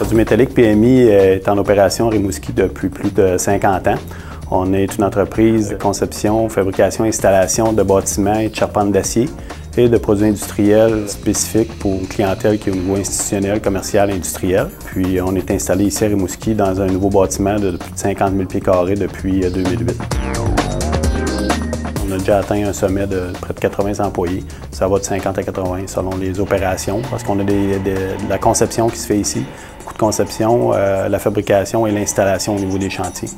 Produits métalliques PMI est en opération à Rimouski depuis plus de 50 ans. On est une entreprise de conception, fabrication, installation de bâtiments et de charpentes d'acier et de produits industriels spécifiques pour une clientèle qui est au niveau institutionnel, commercial, industriel. Puis on est installé ici à Rimouski dans un nouveau bâtiment de plus de 50 000 pieds carrés depuis 2008. On a déjà atteint un sommet de près de 80 employés. Ça va de 50 à 80 selon les opérations, parce qu'on a de la conception qui se fait ici, beaucoup de conception, la fabrication et l'installation au niveau des chantiers.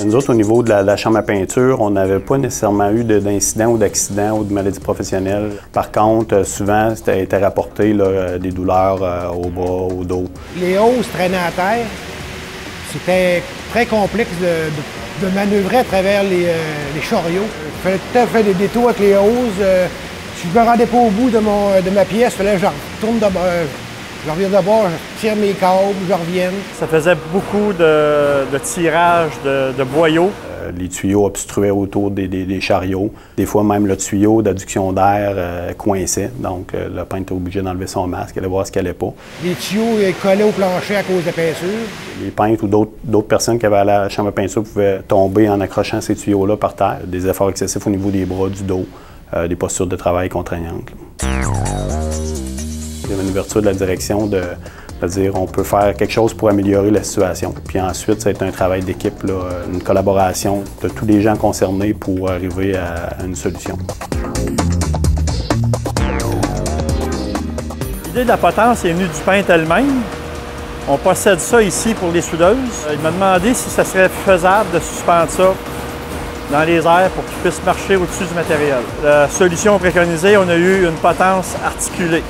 Nous autres, au niveau de la chambre à peinture, on n'avait pas nécessairement eu d'incidents ou d'accidents ou de maladies professionnelles. Par contre, souvent, c'était rapporté là, des douleurs au bras, au dos. Les hausses traînaient à terre. C'était très complexe de manœuvrer à travers les chariots. Il fallait tout à fait des détours avec les hausses. Si je ne me rendais pas au bout de ma pièce, il fallait que je retourne d'abord. Je reviens d'abord, je tire mes câbles, je reviens. Ça faisait beaucoup de tirage de boyaux. Les tuyaux obstruaient autour des chariots. Des fois, même le tuyau d'adduction d'air coinçait. Donc, le peintre était obligé d'enlever son masque, aller voir ce qui n'allait pas. Les tuyaux collaient au plancher à cause de l'épaisseur. Les peintres ou d'autres personnes qui avaient à la chambre à peinture pouvaient tomber en accrochant ces tuyaux-là par terre. Des efforts excessifs au niveau des bras, du dos, des postures de travail contraignantes. Il y avait une ouverture de la direction de dire on peut faire quelque chose pour améliorer la situation. Puis ensuite, ça a été un travail d'équipe, une collaboration de tous les gens concernés pour arriver à une solution. L'idée de la potence est venue du peintre elle-même. On possède ça ici pour les soudeuses. Il m'a demandé si ça serait faisable de suspendre ça dans les airs pour qu'il puisse marcher au-dessus du matériel. La solution préconisée, on a eu une potence articulée,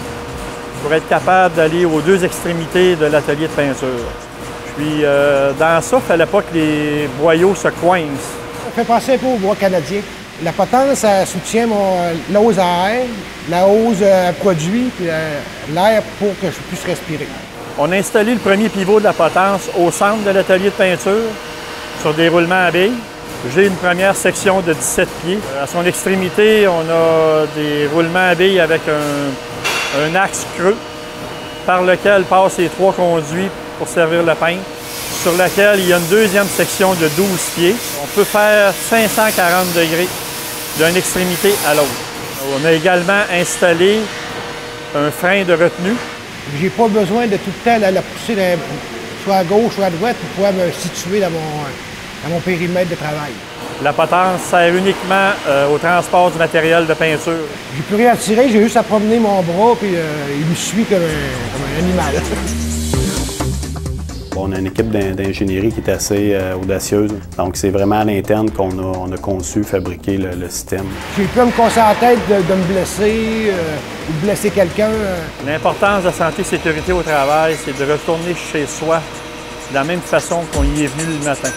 pour être capable d'aller aux deux extrémités de l'atelier de peinture. Puis dans ça, il ne fallait pas que les boyaux se coincent. Ça fait penser un peu au bois canadien. La potence, ça soutient la hausse à air, la hausse à produit, puis l'air pour que je puisse respirer. On a installé le premier pivot de la potence au centre de l'atelier de peinture, sur des roulements à billes. J'ai une première section de 17 pieds. À son extrémité, on a des roulements à billes avec un axe creux par lequel passent les trois conduits pour servir le peintre, sur laquelle il y a une deuxième section de 12 pieds. On peut faire 540 degrés d'une extrémité à l'autre. On a également installé un frein de retenue. J'ai pas besoin de tout le temps la pousser soit à gauche, soit à droite pour pouvoir me situer dans mon périmètre de travail. La potence sert uniquement au transport du matériel de peinture. J'ai plus rien à tirer, j'ai juste à promener mon bras puis il me suit comme un animal. On a une équipe d'ingénierie qui est assez audacieuse. Donc, c'est vraiment à l'interne qu'on a conçu, fabriqué le système. J'ai pu me casser la tête de me blesser ou de blesser quelqu'un. L'importance de la santé et sécurité au travail, c'est de retourner chez soi de la même façon qu'on y est venu le matin.